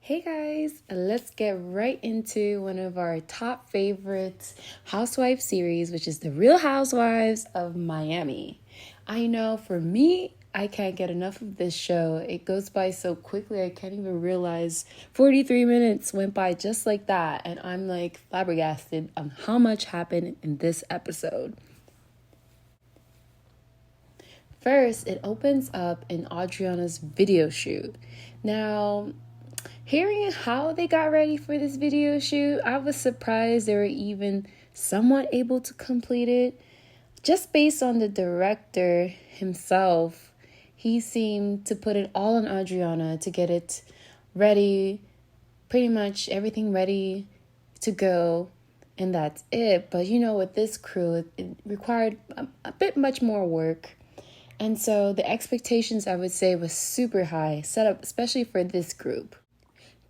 Hey guys, let's get right into one of our top favorites Housewives series, which is The Real Housewives of Miami. I know for me, I can't get enough of this show. It goes by so quickly, I can't even realize 43 minutes went by just like that. And I'm like flabbergasted on how much happened in this episode. First, it opens up in Adriana's video shoot. Now, hearing how they got ready for this video shoot, I was surprised they were even somewhat able to complete it. Just based on the director himself, he seemed to put it all on Adriana to get it ready, pretty much everything ready to go, and that's it. But with this crew, it required a bit much more work. And so the expectations, I would say, was super high, set up especially for this group.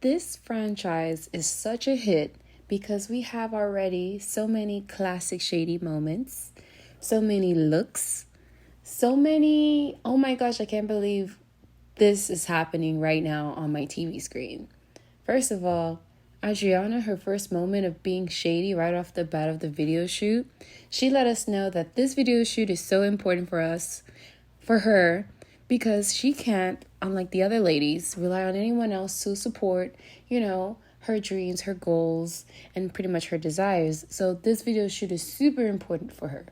This franchise is such a hit because we have already so many classic shady moments, so many looks, so many, oh my gosh, I can't believe this is happening right now on my TV screen. First of all, Adriana, her first moment of being shady right off the bat of the video shoot, she let us know that this video shoot is so important for her, because she can't, unlike the other ladies, rely on anyone else to support, her dreams, her goals, and pretty much her desires. So this video shoot is super important for her.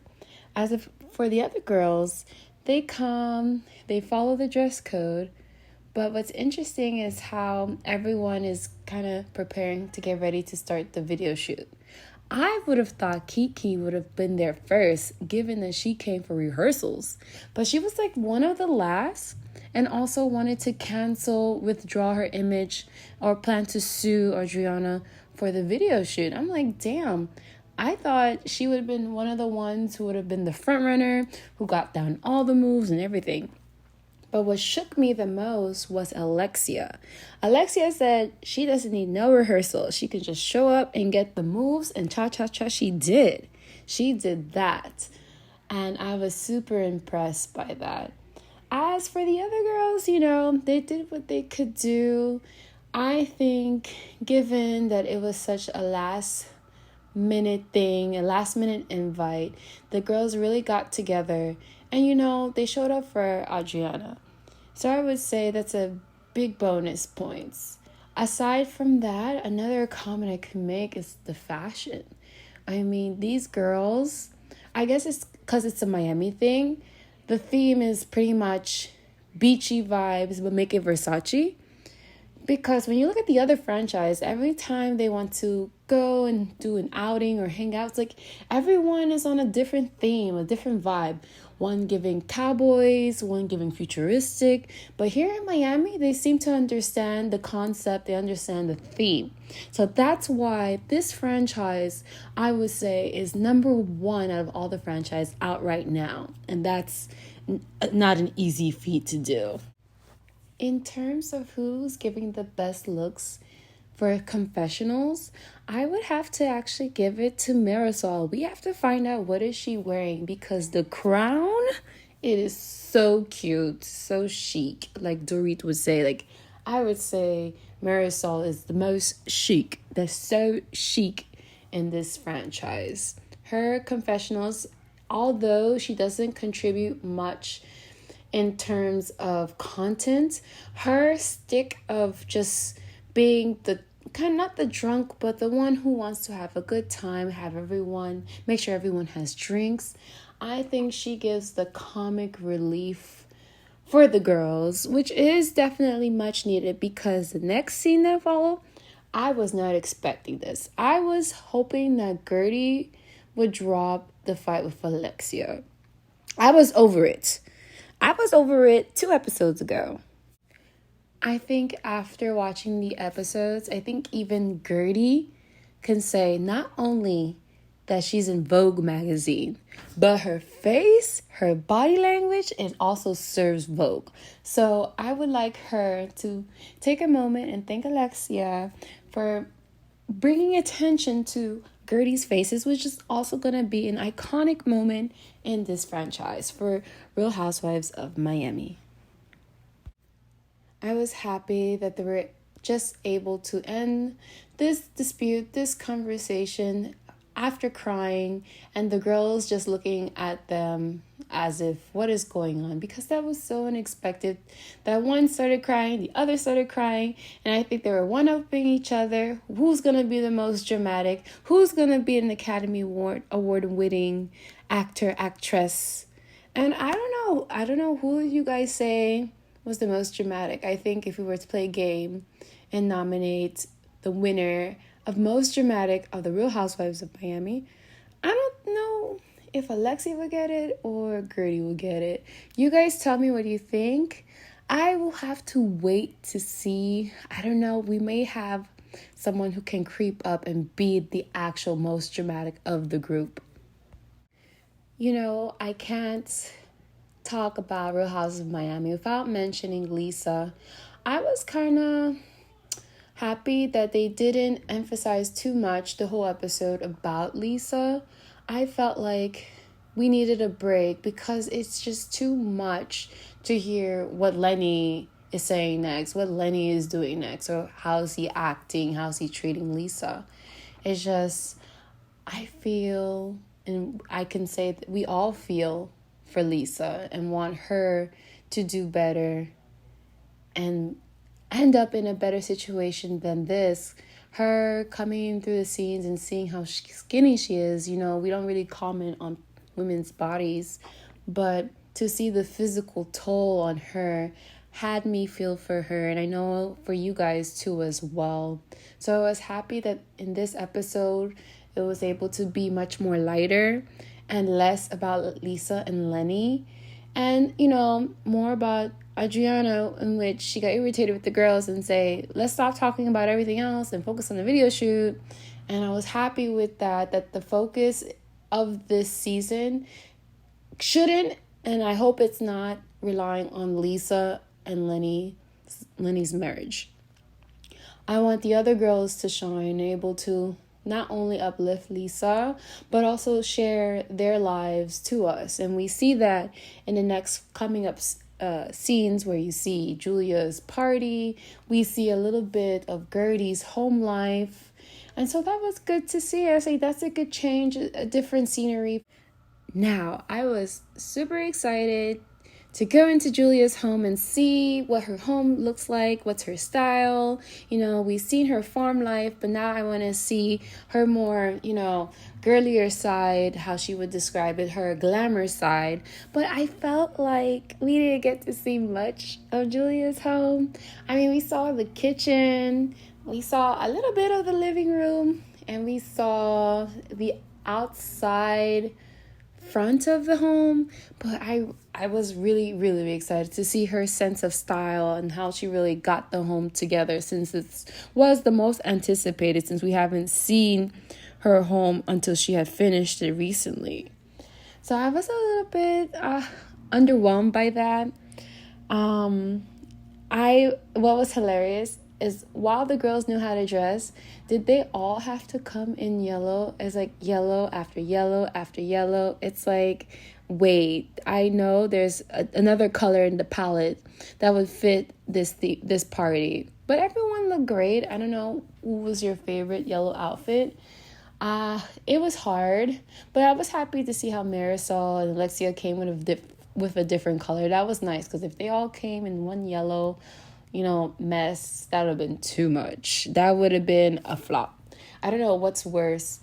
As if for the other girls, they come, they follow the dress code, but what's interesting is how everyone is kind of preparing to get ready to start the video shoot. I would have thought Kiki would have been there first, given that she came for rehearsals. But she was like one of the last, and also wanted to withdraw her image, or plan to sue Adriana for the video shoot. I'm like, damn, I thought she would have been one of the ones who would have been the front runner, who got down all the moves and everything. But what shook me the most was Alexia. Alexia said she doesn't need no rehearsal. She can just show up and get the moves, and cha-cha-cha, she did. She did that. And I was super impressed by that. As for the other girls, they did what they could do. I think given that it was such a last minute thing, a last minute invite, the girls really got together and they showed up for Adriana. So I would say that's a big bonus points. Aside from that, another comment I can make is the fashion. I mean, these girls, I guess it's because it's a Miami thing. The theme is pretty much beachy vibes, but make it Versace. Because when you look at the other franchise, every time they want to go and do an outing or hang out, it's like everyone is on a different theme, a different vibe. One giving cowboys, one giving futuristic. But here in Miami, they seem to understand the concept. They understand the theme. So that's why this franchise, I would say, is number one out of all the franchise out right now. And that's not an easy feat to do. In terms of who's giving the best looks for confessionals, I would have to actually give it to Marisol. We have to find out what is she wearing, because the crown, it is so cute, so chic. Like Dorit would say, I would say Marisol is the most chic. They're so chic in this franchise. Her confessionals, although she doesn't contribute much in terms of content, her stick of just being the kind of not the drunk, but the one who wants to have a good time, make sure everyone has drinks. I think she gives the comic relief for the girls, which is definitely much needed, because the next scene that follow, I was not expecting this. I was hoping that Gertie would drop the fight with Alexia. I was over it 2 episodes ago. I think after watching the episodes, I think even Gertie can say not only that she's in Vogue magazine, but her face, her body language, it also serves Vogue. So I would like her to take a moment and thank Alexia for bringing attention to Gertie's faces, which is also going to be an iconic moment in this franchise for Real Housewives of Miami. I was happy that they were just able to end this dispute, this conversation after crying, and the girls just looking at them as if, what is going on? Because that was so unexpected. That one started crying, the other started crying, and I think they were one-upping each other. Who's going to be the most dramatic? Who's going to be an Academy Award winning actor, actress? And I don't know who you guys say was the most dramatic. I think if we were to play a game and nominate the winner of most dramatic of the Real Housewives of Miami, I don't know if Alexi will get it or Gertie will get it. You guys tell me what you think. I will have to wait to see. I don't know. We may have someone who can creep up and be the actual most dramatic of the group. You know, I can't talk about Real Houses of Miami without mentioning Lisa. I was kind of happy that they didn't emphasize too much the whole episode about Lisa. I felt like we needed a break because it's just too much to hear what Lenny is saying next, what Lenny is doing next, or how's he acting, how's he treating Lisa. It's just, I feel, and I can say that we all feel for Lisa and want her to do better and end up in a better situation than this. Her coming through the scenes and seeing how skinny she is, you know, we don't really comment on women's bodies, but to see the physical toll on her had me feel for her, and I know for you guys too as well. So I was happy that in this episode it was able to be much more lighter and less about Lisa and Lenny, and you know, more about Adriana, in which she got irritated with the girls and say, let's stop talking about everything else and focus on the video shoot. And I was happy with that the focus of this season shouldn't, and I hope it's not, relying on Lisa and Lenny's marriage. I want the other girls to shine, able to not only uplift Lisa, but also share their lives to us. And we see that in the next coming up scenes where you see Julia's party. We see a little bit of Gertie's home life. And so that was good to see. I say that's a good change, a different scenery. Now, I was super excited to go into Julia's home and see what her home looks like, what's her style. You know, we've seen her farm life, but now I want to see her more, you know, girlier side, how she would describe it, her glamour side. But I felt like we didn't get to see much of Julia's home. I mean, we saw the kitchen, we saw a little bit of the living room, and we saw the outside front of the home, but I was really, really excited to see her sense of style and how she really got the home together, since it was the most anticipated, since we haven't seen her home until she had finished it recently. So I was a little bit underwhelmed by that. What was hilarious is while the girls knew how to dress, did they all have to come in yellow? It's like yellow after yellow after yellow. It's like, wait, I know there's another color in the palette that would fit this party. But everyone looked great. I don't know who was your favorite yellow outfit. It was hard, but I was happy to see how Marisol and Alexia came with a different color. That was nice, because if they all came in one yellow, you know, mess, that would have been too much. That would have been a flop. I don't know what's worse,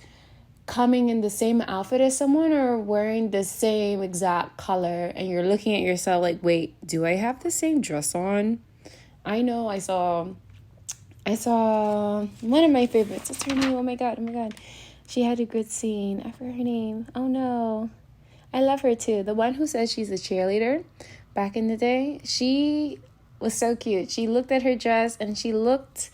coming in the same outfit as someone or wearing the same exact color and you're looking at yourself like, wait, do I have the same dress on? I know I saw one of my favorites. What's her name? Oh my god. She had a good scene. I forgot her name. Oh no. I love her too. The one who says she's a cheerleader back in the day. She was so cute. She looked at her dress and she looked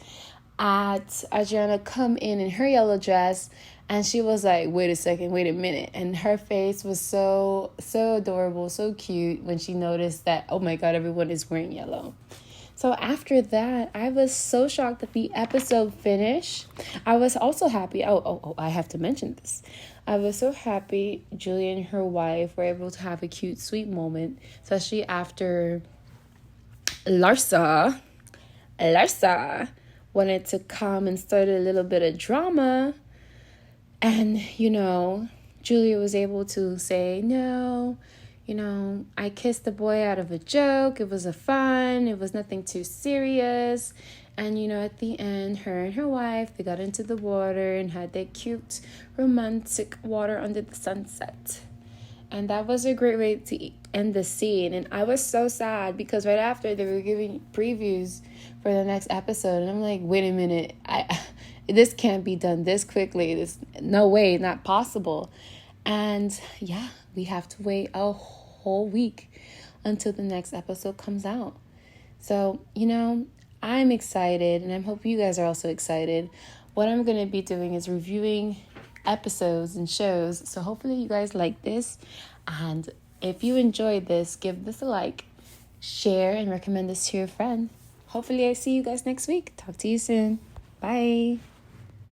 at Adriana come in her yellow dress, and she was like, wait a second, wait a minute. And her face was so adorable, so cute when she noticed that, oh my god, everyone is wearing yellow. So after that, I was so shocked that the episode finished. I was also happy. Oh, I have to mention this. I was so happy Julia and her wife were able to have a cute, sweet moment, especially after Larsa wanted to come and start a little bit of drama. And, Julia was able to say, no, I kissed the boy out of a joke. It was it was nothing too serious. And, at the end, her and her wife, they got into the water and had their cute, romantic water under the sunset. And that was a great way to end the scene. And I was so sad because right after they were giving previews for the next episode. And I'm like, wait a minute. This can't be done this quickly. No way, not possible. And yeah, we have to wait a whole week until the next episode comes out. So, I'm excited, and I hope you guys are also excited. What I'm going to be doing is reviewing episodes and shows. So hopefully you guys like this. And if you enjoyed this, give this a like, share, and recommend this to your friend. Hopefully I see you guys next week. Talk to you soon. Bye.